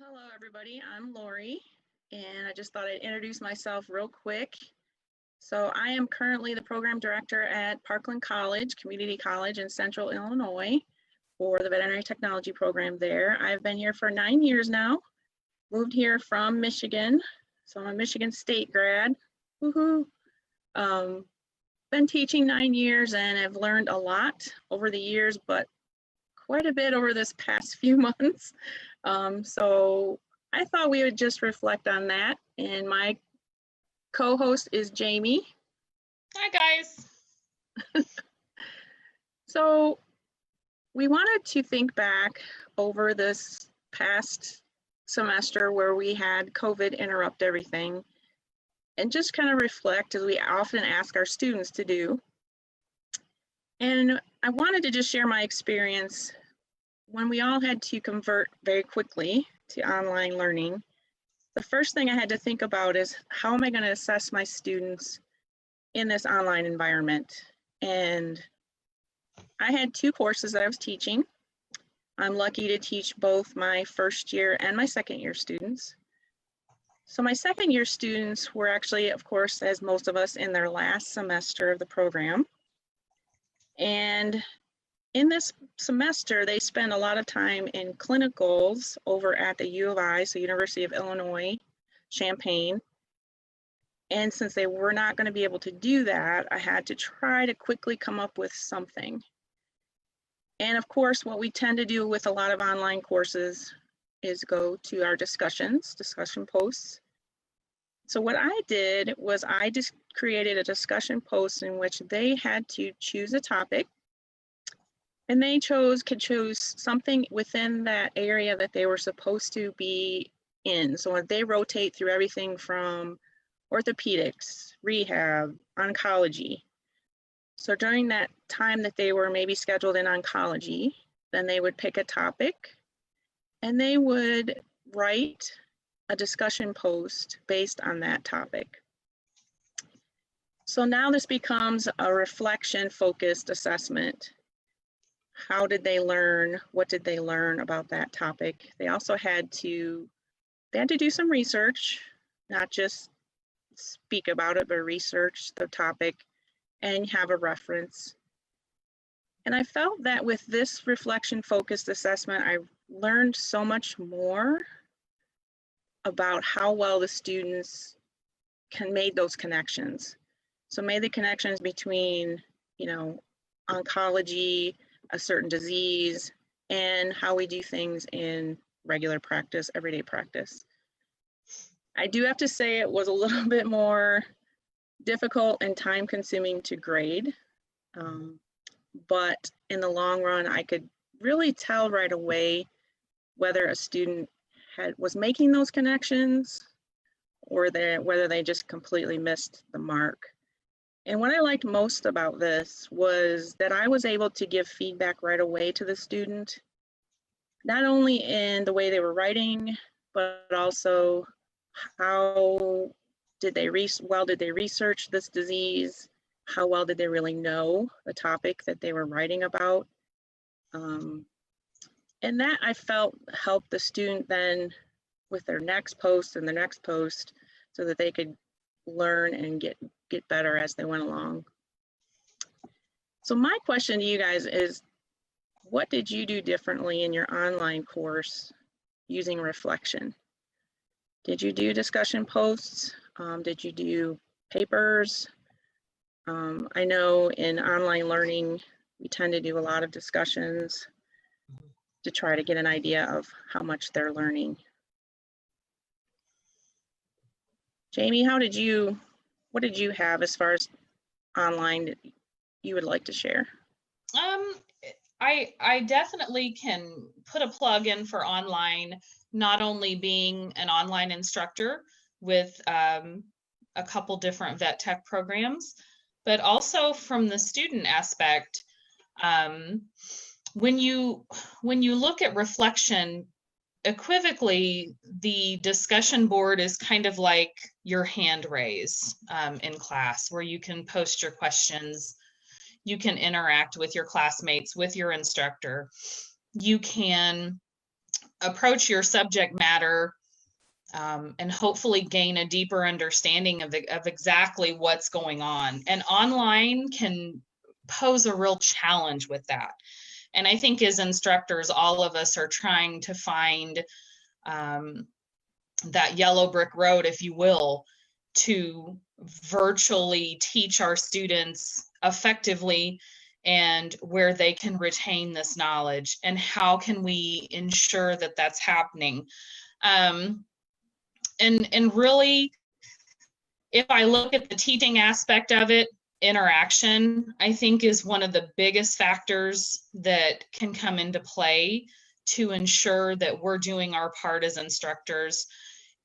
Hello, everybody. I'm Laurie, and I just thought I'd introduce myself real quick. So I am currently the program director at Parkland College, Community College in Central Illinois for the veterinary technology program there. I've been here for 9 years now, moved here from Michigan. So I'm a Michigan State grad. Woohoo! Been teaching 9 years and I've learned a lot over the years, but quite a bit over this past few months. So I thought we would just reflect on that. And my co-host is Jamie. Hi, guys. So we wanted to think back over this past semester where we had COVID interrupt everything and just kind of reflect, as we often ask our students to do. And I wanted to just share my experience when we all had to convert very quickly to online learning. The first thing I had to think about is, how am I going to assess my students in this online environment? And I had 2 courses that I was teaching. I'm lucky to teach both my first year and my second year students. So my second year students were actually, of course, as most of us, in their last semester of the program. And in this semester, they spend a lot of time in clinicals over at the U of I, so University of Illinois, Champaign. And since they were not going to be able to do that, I had to try to quickly come up with something. And of course, what we tend to do with a lot of online courses is go to our discussion posts. So what I did was I just created a discussion post in which they had to choose a topic. And they could choose something within that area that they were supposed to be in. So they rotate through everything from orthopedics, rehab, oncology. So during that time that they were maybe scheduled in oncology, then they would pick a topic and they would write a discussion post based on that topic. So now this becomes a reflection-focused assessment. How did they learn? What did they learn about that topic? They also had to do some research, not just speak about it, but research the topic and have a reference. And I felt that with this reflection-focused assessment, I learned so much more about how well the students made those connections. So made the connections between, oncology, a certain disease, and how we do things in regular practice, everyday practice. I do have to say it was a little bit more difficult and time consuming to grade, but in the long run, I could really tell right away whether a student was making those connections or whether they just completely missed the mark. And what I liked most about this was that I was able to give feedback right away to the student, not only in the way they were writing, but also how did they research this disease? How well did they really know the topic that they were writing about? And that, I felt, helped the student then with their next post and the next post, so that they could learn and get better as they went along. So my question to you guys is, what did you do differently in your online course using reflection? Did you do discussion posts? Did you do papers? I know in online learning, we tend to do a lot of discussions to try to get an idea of how much they're learning. Jamie, what did you have as far as online that you would like to share? I definitely can put a plug in for online, not only being an online instructor with a couple different vet tech programs, but also from the student aspect. When you look at reflection, equivocally, the discussion board is kind of like your hand raise in class, where you can post your questions, you can interact with your classmates, with your instructor, you can approach your subject matter and hopefully gain a deeper understanding of exactly what's going on. And online can pose a real challenge with that. And I think as instructors, all of us are trying to find that yellow brick road, if you will, to virtually teach our students effectively and where they can retain this knowledge, and how can we ensure that that's happening. And really, if I look at the teaching aspect of it, interaction, I think, is one of the biggest factors that can come into play to ensure that we're doing our part as instructors.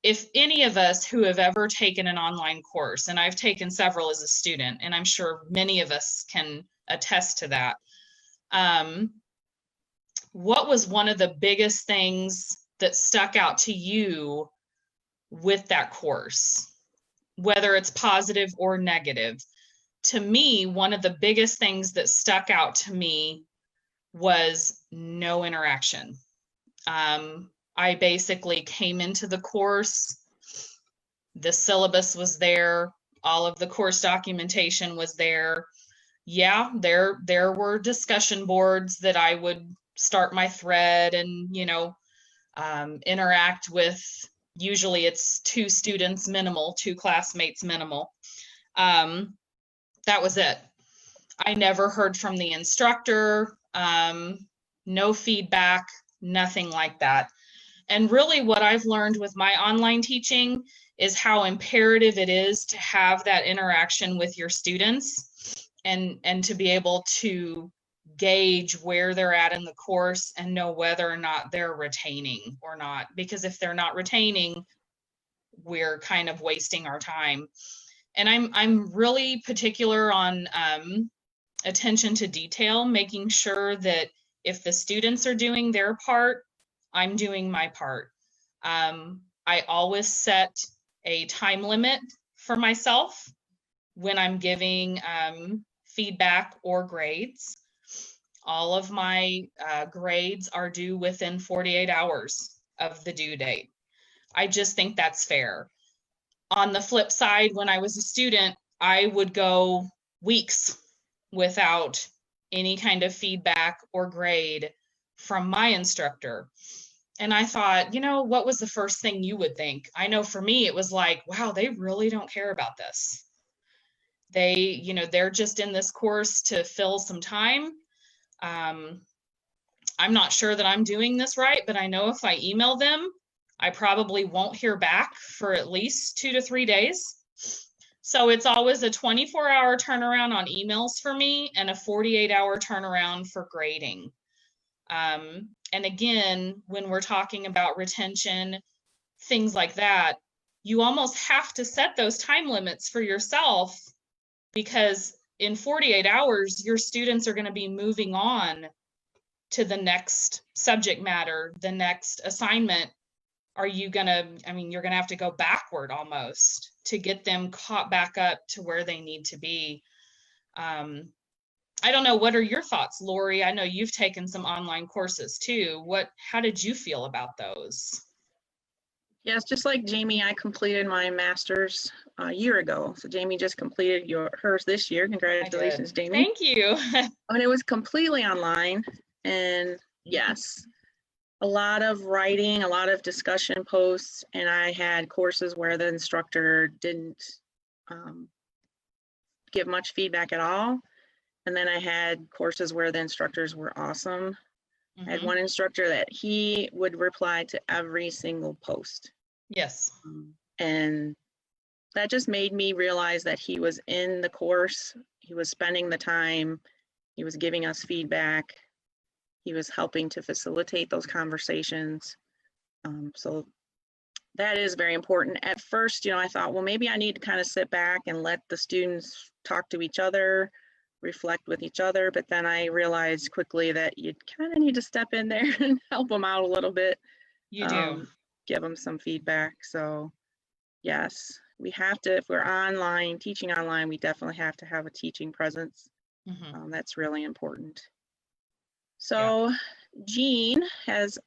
If any of us who have ever taken an online course, and I've taken several as a student, and I'm sure many of us can attest to that, what was one of the biggest things that stuck out to you with that course, whether it's positive or negative? To me, one of the biggest things that stuck out to me was no interaction. I basically came into the course, the syllabus was there, all of the course documentation was there. Yeah, there were discussion boards that I would start my thread and, interact with. Usually it's 2 students minimal, 2 classmates minimal. That was it. I never heard from the instructor, no feedback, nothing like that. And really what I've learned with my online teaching is how imperative it is to have that interaction with your students and to be able to gauge where they're at in the course and know whether or not they're retaining or not. Because if they're not retaining, we're kind of wasting our time. And I'm really particular on attention to detail, making sure that if the students are doing their part, I'm doing my part. I always set a time limit for myself when I'm giving feedback or grades. All of my grades are due within 48 hours of the due date. I just think that's fair. On the flip side, when I was a student, I would go weeks without any kind of feedback or grade from my instructor. And I thought, what was the first thing you would think? I know for me, it was like, wow, they really don't care about this. They're just in this course to fill some time. I'm not sure that I'm doing this right, but I know if I email them, I probably won't hear back for at least 2 to 3 days. So it's always a 24-hour turnaround on emails for me and a 48-hour turnaround for grading. And again, when we're talking about retention, things like that, you almost have to set those time limits for yourself, because in 48 hours, your students are going to be moving on to the next subject matter, the next assignment. You're going to have to go backward almost to get them caught back up to where they need to be. I don't know, what are your thoughts, Laurie? I know you've taken some online courses too. How did you feel about those? Yes, just like Jamie, I completed my master's a year ago. So Jamie just completed hers this year. Congratulations, Jamie. Thank you. And it was completely online. And yes, a lot of writing, a lot of discussion posts, and I had courses where the instructor didn't give much feedback at all. And then I had courses where the instructors were awesome. I had one instructor that he would reply to every single post. Yes. And that just made me realize that he was in the course, he was spending the time, he was giving us feedback, he was helping to facilitate those conversations. So that is very important. At first, I thought, well, maybe I need to kind of sit back and let the students talk to each other, reflect with each other. But then I realized quickly that you kind of need to step in there and help them out a little bit. You do. Give them some feedback. So yes, we have to, if we're online, teaching online, we definitely have to have a teaching presence. That's really important. So Jean has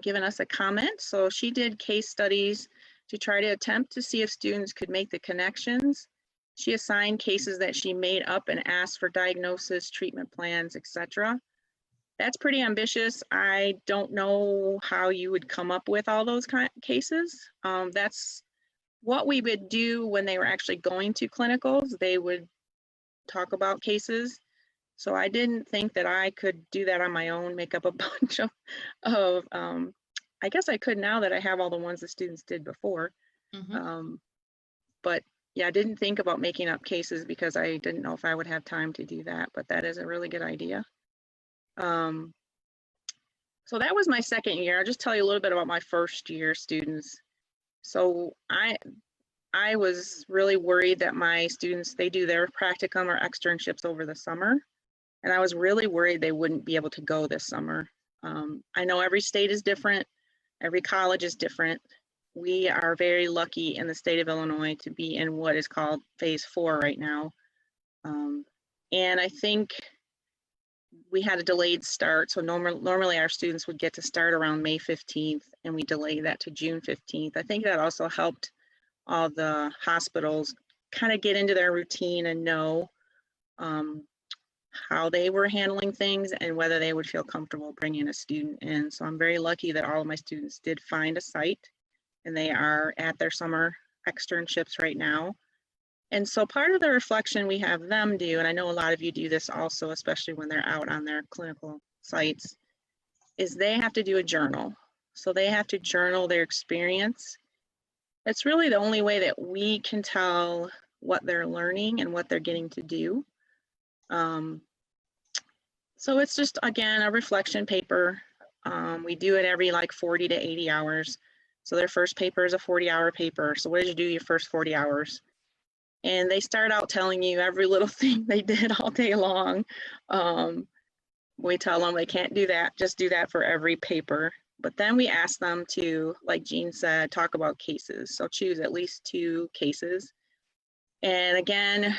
given us a comment. So she did case studies to try to attempt to see if students could make the connections. She assigned cases that she made up and asked for diagnosis, treatment plans, etc. That's pretty ambitious. I don't know how you would come up with all those cases. That's what we would do when they were actually going to clinicals. They would talk about cases. So I didn't think that I could do that on my own, make up a bunch of I guess I could now that I have all the ones the students did before. But yeah, I didn't think about making up cases because I didn't know if I would have time to do that, but that is a really good idea. So that was my second year. I'll just tell you a little bit about my first year students. So I was really worried that my students, they do their practicum or externships over the summer. And I was really worried they wouldn't be able to go this summer. I know every state is different. Every college is different. We are very lucky in the state of Illinois to be in what is called phase 4 right now. And I think we had a delayed start. So normally our students would get to start around May 15th and we delayed that to June 15th. I think that also helped all the hospitals kind of get into their routine and know how they were handling things and whether they would feel comfortable bringing a student in. So I'm very lucky that all of my students did find a site and they are at their summer externships right now. And so part of the reflection we have them do, and I know a lot of you do this also, especially when they're out on their clinical sites, is they have to do a journal. So they have to journal their experience. That's really the only way that we can tell what they're learning and what they're getting to do. So it's just, again, a reflection paper. We do it every like 40 to 80 hours. So their first paper is a 40-hour paper. So what did you do your first 40 hours? And they start out telling you every little thing they did all day long. We tell them they can't do that, just do that for every paper. But then we ask them to, like Jean said, talk about cases. So choose at least 2 cases. And again,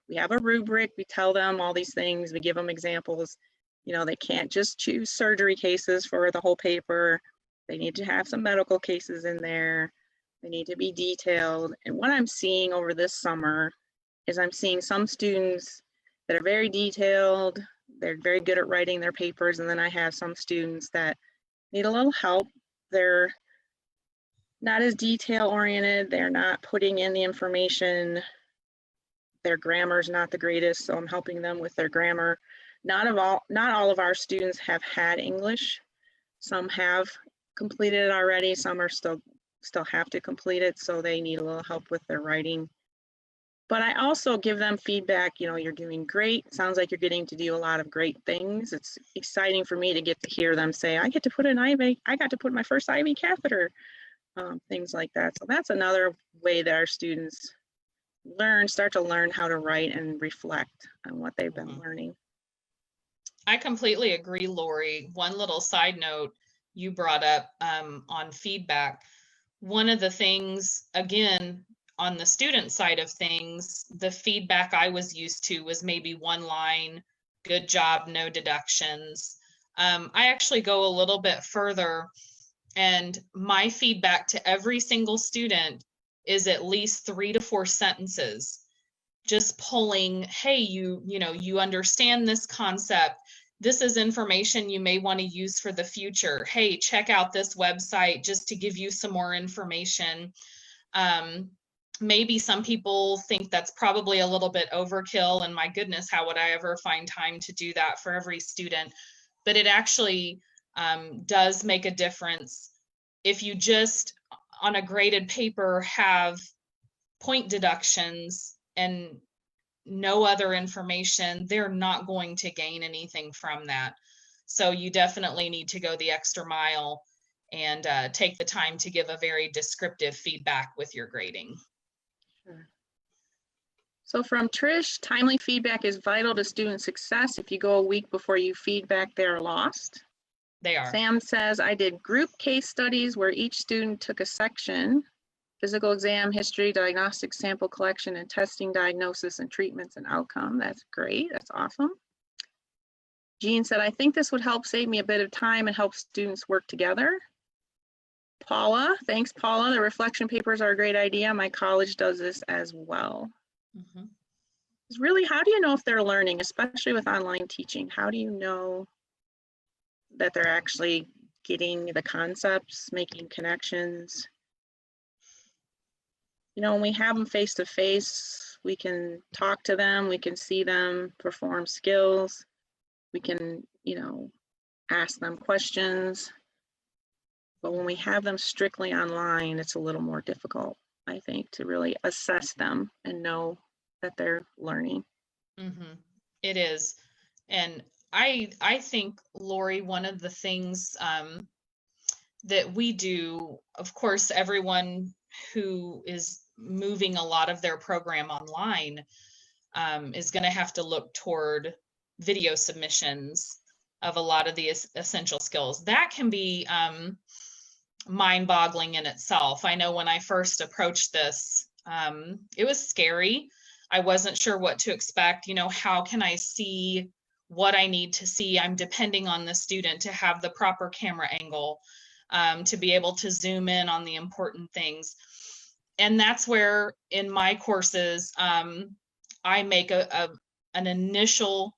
we have a rubric, we tell them all these things, we give them examples. You know, they can't just choose surgery cases for the whole paper. They need to have some medical cases in there. They need to be detailed. And what I'm seeing over this summer is I'm seeing some students that are very detailed. They're very good at writing their papers. And then I have some students that need a little help. They're not as detail oriented. They're not putting in the information. Their grammar is not the greatest, so I'm helping them with their grammar. Not all of our students have had English. Some have completed it already. Some are still have to complete it, so they need a little help with their writing. But I also give them feedback. You know, you're doing great. Sounds like you're getting to do a lot of great things. It's exciting for me to get to hear them say, I get to put an IV, I got to put my first IV catheter, things like that. So that's another way that our students start to learn how to write and reflect on what they've been learning. I completely agree, Laurie. One little side note you brought up on feedback. One of the things, again, on the student side of things, the feedback I was used to was maybe one line, good job, no deductions. I actually go a little bit further, and my feedback to every single student is at least 3 to 4 sentences, just pulling, hey, you understand this concept. This is information you may want to use for the future. Hey, check out this website just to give you some more information. Maybe some people think that's probably a little bit overkill, and my goodness, how would I ever find time to do that for every student? But it actually does make a difference. If you just on a graded paper have point deductions and no other information, they're not going to gain anything from that. So you definitely need to go the extra mile and take the time to give a very descriptive feedback with your grading. Sure. So from Trish, timely feedback is vital to student success. If you go a week before you feedback, they're lost. They are. Sam says, I did group case studies where each student took a section, physical exam, history, diagnostic sample collection, and testing, diagnosis, and treatments and outcome. That's great. That's awesome. Jean said, I think this would help save me a bit of time and help students work together. Paula, thanks Paula. The reflection papers are a great idea. My college does this as well. Mhm. It's really, how do you know if they're learning, especially with online teaching? How do you know that they're actually getting the concepts, making connections? You know, when we have them face to face, we can talk to them, we can see them perform skills, we can, you know, ask them questions. But when we have them strictly online, it's a little more difficult, I think, to really assess them and know that they're learning. Mm-hmm. It is. And I think, Laurie, one of the things that we do, of course, everyone who is moving a lot of their program online is going to have to look toward video submissions of a lot of the essential skills. That can be mind-boggling in itself. I know when I first approached this, it was scary. I wasn't sure what to expect. You know, how can I see what I need to see? I'm depending on the student to have the proper camera angle, to be able to zoom in on the important things. And that's where in my courses, I make an initial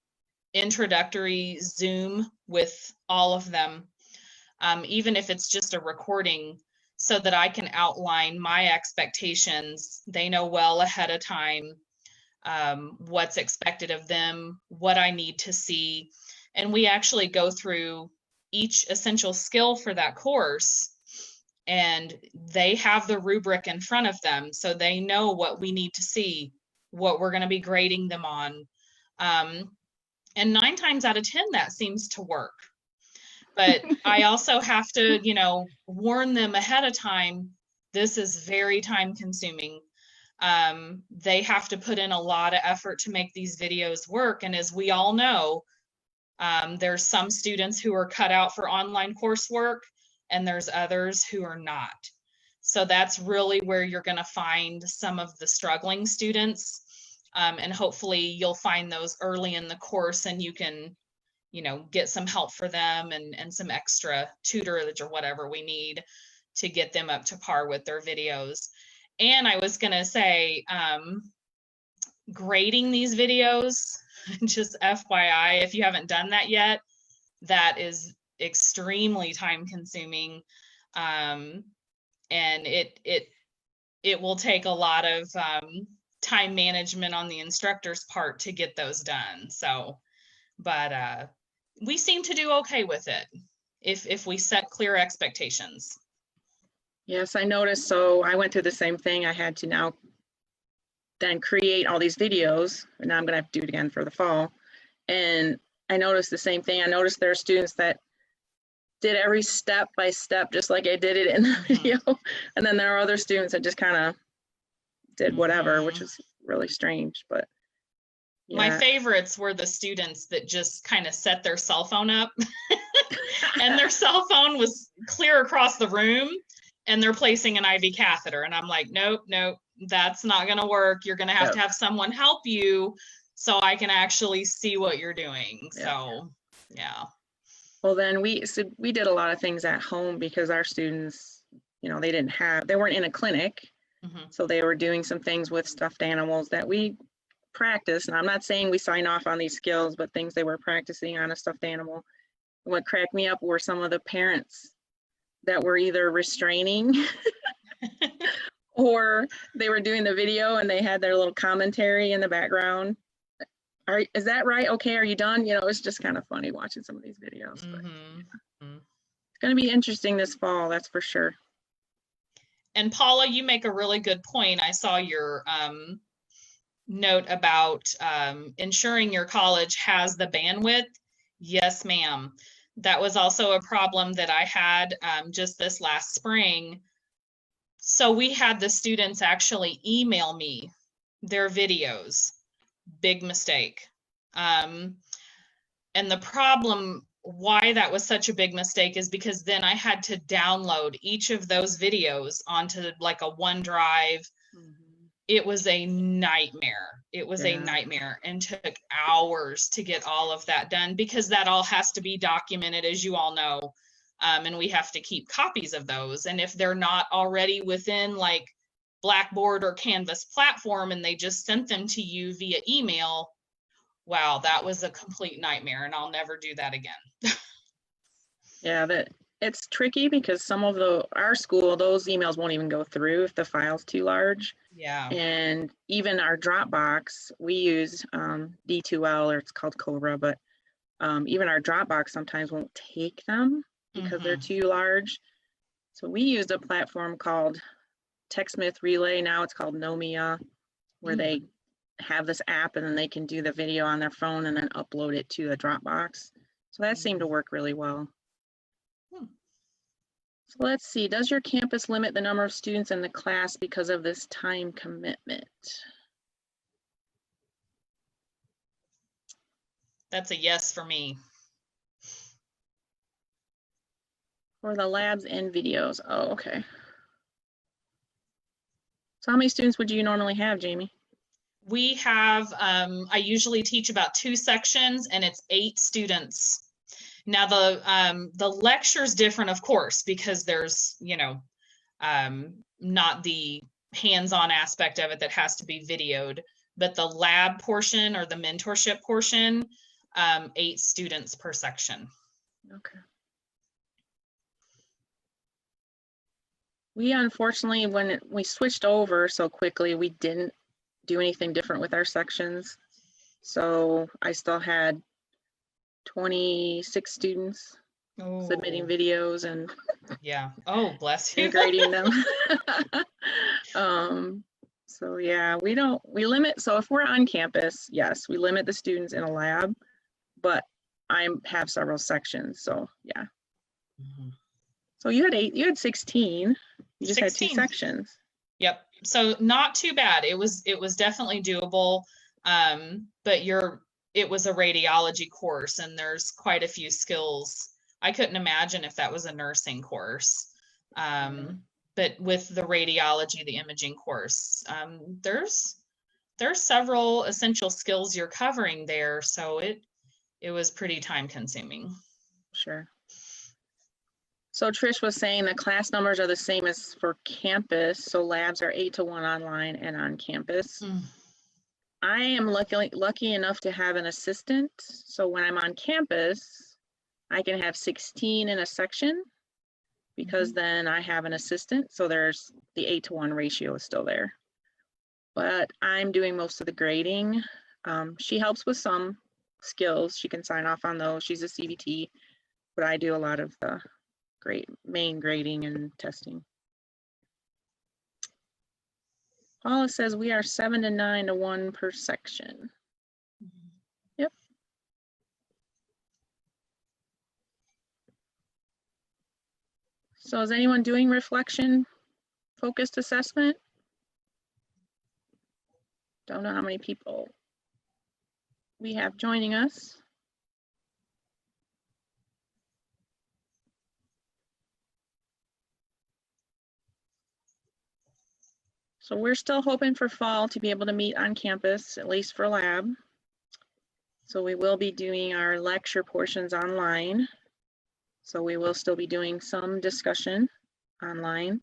introductory Zoom with all of them, even if it's just a recording, so that I can outline my expectations. They know well ahead of time what's expected of them, what I need to see. And we actually go through each essential skill for that course, and they have the rubric in front of them, so they know what we need to see, what we're going to be grading them on. And 9 times out of 10, that seems to work. But I also have to, you know, warn them ahead of time, this is very time consuming. They have to put in a lot of effort to make these videos work. And as we all know, there's some students who are cut out for online coursework, and there's others who are not. So that's really where you're going to find some of the struggling students. And hopefully you'll find those early in the course, and you can, you know, get some help for them and some extra tutorage or whatever we need to get them up to par with their videos. And I was going to say, grading these videos, just FYI, if you haven't done that yet, that is extremely time consuming. And it will take a lot of time management on the instructor's part to get those done. So, but we seem to do okay with it if we set clear expectations. Yes, I noticed. So I went through the same thing. I had to now then create all these videos, and now I'm going to have to do it again for the fall. And I noticed the same thing. I noticed there are students that did every step by step, just like I did it in the video. And then there are other students that just kind of did whatever, which is really strange. But yeah. My favorites were the students that just kind of set their cell phone up and their cell phone was clear across the room, and they're placing an IV catheter. And I'm like, nope, that's not going to work. You're going to have someone help you so I can actually see what you're doing. So, yeah. Well, then we did a lot of things at home because our students, you know, they weren't in a clinic. So they were doing some things with stuffed animals that we practice. And I'm not saying we sign off on these skills, but things they were practicing on a stuffed animal. What cracked me up were some of the parents that were either restraining or they were doing the video and they had their little commentary in the background. Is that right? Okay, are you done? You know, it's just kind of funny watching some of these videos. But, it's going to be interesting this fall, that's for sure. And Paula, you make a really good point. I saw your note about ensuring your college has the bandwidth. Yes, ma'am. That was also a problem that I had just this last spring. So we had the students actually email me their videos. Big mistake. And the problem why that was such a big mistake is because then I had to download each of those videos onto like a OneDrive. it was a nightmare. It was a Yeah. nightmare and took hours to get all of that done because that all has to be documented, as you all know. And we have to keep copies of those. And if they're not already within like Blackboard or Canvas platform and they just sent them to you via email, wow, that was a complete nightmare, and I'll never do that again. Yeah, that it's tricky because some of our school, those emails won't even go through if the file's too large. Yeah. And even our Dropbox, we use D2L, or it's called Cobra, but even our Dropbox sometimes won't take them because they're too large. So we used a platform called TextMyth Relay. Now it's called Nomia, where they have this app and then they can do the video on their phone and then upload it to the Dropbox. So that seemed to work really well. So let's see, does your campus limit the number of students in the class because of this time commitment? That's a yes for me. For the labs and videos. Oh, okay. So how many students would you normally have, Jamie? We have, I usually teach about 2 sections and it's 8 students. Now the lecture's different, of course, because there's, not the hands-on aspect of it that has to be videoed, but the lab portion or the mentorship portion, 8 students per section. Okay. We unfortunately, when we switched over so quickly, we didn't do anything different with our sections. So I still had 26 students submitting videos and yeah. Oh, bless you. and grading them. So yeah, we limit. So if we're on campus, yes, we limit the students in a lab, but I have several sections. So yeah. So you had 16. You just 16. Had 2 sections. Yep. So not too bad. It was definitely doable. But it was a radiology course and there's quite a few skills. I couldn't imagine if that was a nursing course. But with the radiology, the imaging course, there's several essential skills you're covering there. So it was pretty time consuming. Sure. So Trish was saying the class numbers are the same as for campus. So labs are 8-1 online and on campus. I am lucky enough to have an assistant. So when I'm on campus, I can have 16 in a section because then I have an assistant. So there's the 8-1 ratio is still there. But I'm doing most of the grading. She helps with some skills. She can sign off on those. She's a CBT, but I do a lot of the main grading and testing. Paula says we are 7-9-1 per section. Yep. So is anyone doing reflection focused assessment? Don't know how many people we have joining us. So we're still hoping for fall to be able to meet on campus, at least for lab. So we will be doing our lecture portions online. So we will still be doing some discussion online.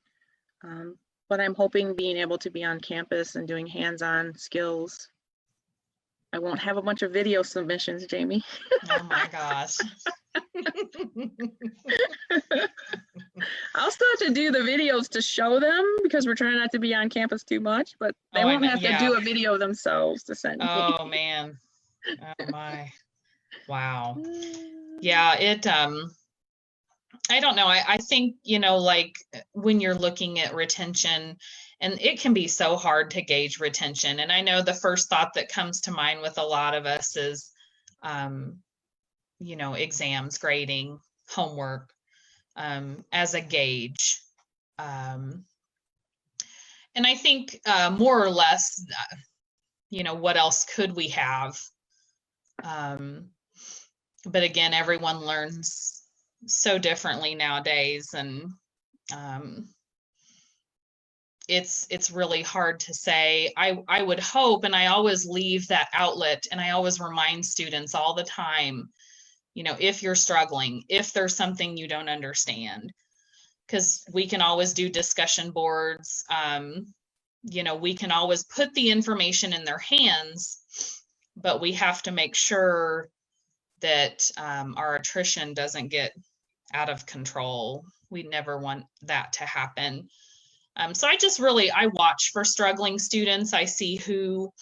But I'm hoping being able to be on campus and doing hands-on skills. I won't have a bunch of video submissions, Jamie. Oh my gosh. I'll still have to do the videos to show them because we're trying not to be on campus too much, but they won't have to do a video themselves to send me. Oh man. Oh my. Wow. Yeah, I don't know. I think, like when you're looking at retention, and it can be so hard to gauge retention. And I know the first thought that comes to mind with a lot of us is, exams, grading, homework, as a gauge. And I think more or less, what else could we have? But again, everyone learns so differently nowadays, and it's really hard to say. I would hope, and I always leave that outlet, and I always remind students all the time, if you're struggling, if there's something you don't understand, because we can always do discussion boards. We can always put the information in their hands, but we have to make sure that our attrition doesn't get out of control. We never want that to happen. So I watch for struggling students. I see who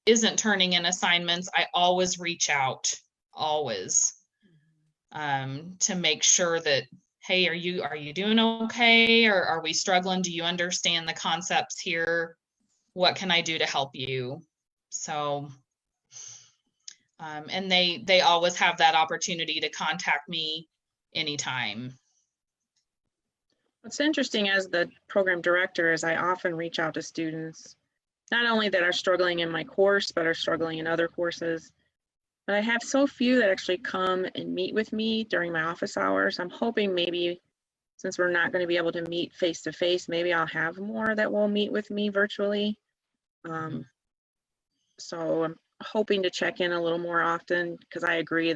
isn't turning in assignments. I always reach out, always, to make sure that, hey, are you doing okay? Or are we struggling? Do you understand the concepts here? What can I do to help you? So, and they always have that opportunity to contact me anytime. What's interesting as the program director is I often reach out to students, not only that are struggling in my course, but are struggling in other courses. But I have so few that actually come and meet with me during my office hours. I'm hoping maybe, since we're not going to be able to meet face to face, maybe I'll have more that will meet with me virtually. So I'm hoping to check in a little more often, because I agree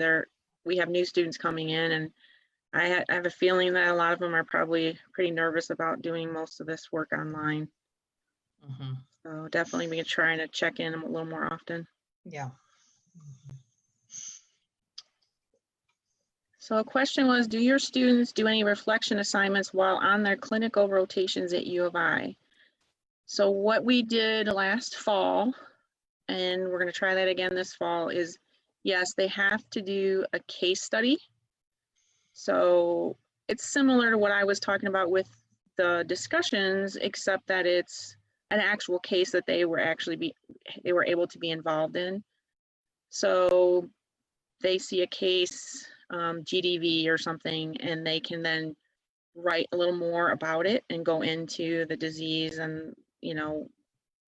we have new students coming in, and I have a feeling that a lot of them are probably pretty nervous about doing most of this work online. So definitely be trying to check in a little more often. Yeah. So a question was, do your students do any reflection assignments while on their clinical rotations at U of I? So what we did last fall, and we're going to try that again this fall, is yes, they have to do a case study. So it's similar to what I was talking about with the discussions, except that it's an actual case that they were able to be involved in. So they see a case, GDV or something, and they can then write a little more about it and go into the disease and,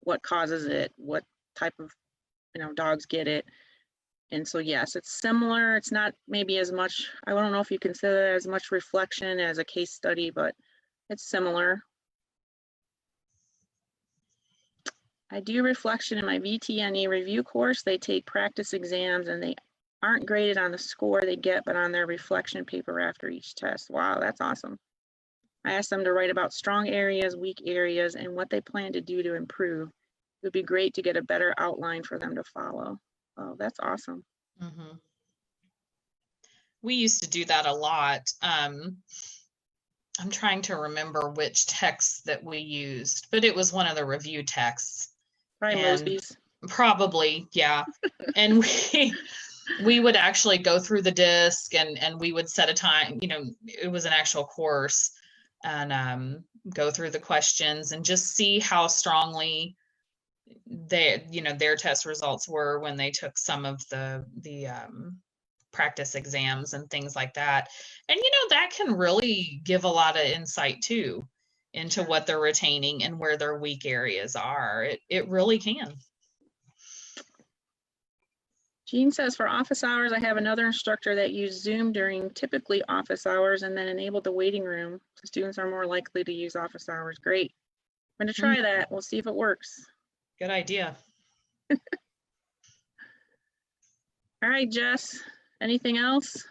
what causes it, what type of, dogs get it. And so, yes, it's similar. It's not maybe as much, I don't know if you consider it as much reflection as a case study, but it's similar. I do reflection in my VTNE review course. They take practice exams and they aren't graded on the score they get, but on their reflection paper after each test. Wow, that's awesome. I asked them to write about strong areas, weak areas, and what they plan to do to improve. It would be great to get a better outline for them to follow. Oh, that's awesome. We used to do that a lot. I'm trying to remember which text that we used, but it was one of the review texts. Probably Mosby's. Probably, yeah. And we would actually go through the disc and we would set a time, it was an actual course, and go through the questions and just see how strongly their test results were when they took some of the practice exams and things like that. And that can really give a lot of insight too into what they're retaining and where their weak areas are. It really can. Jean says, for office hours, I have another instructor that used Zoom during typically office hours and then enabled the waiting room. So students are more likely to use office hours. Great. I'm going to try that. We'll see if it works. Good idea. All right, Jess, anything else?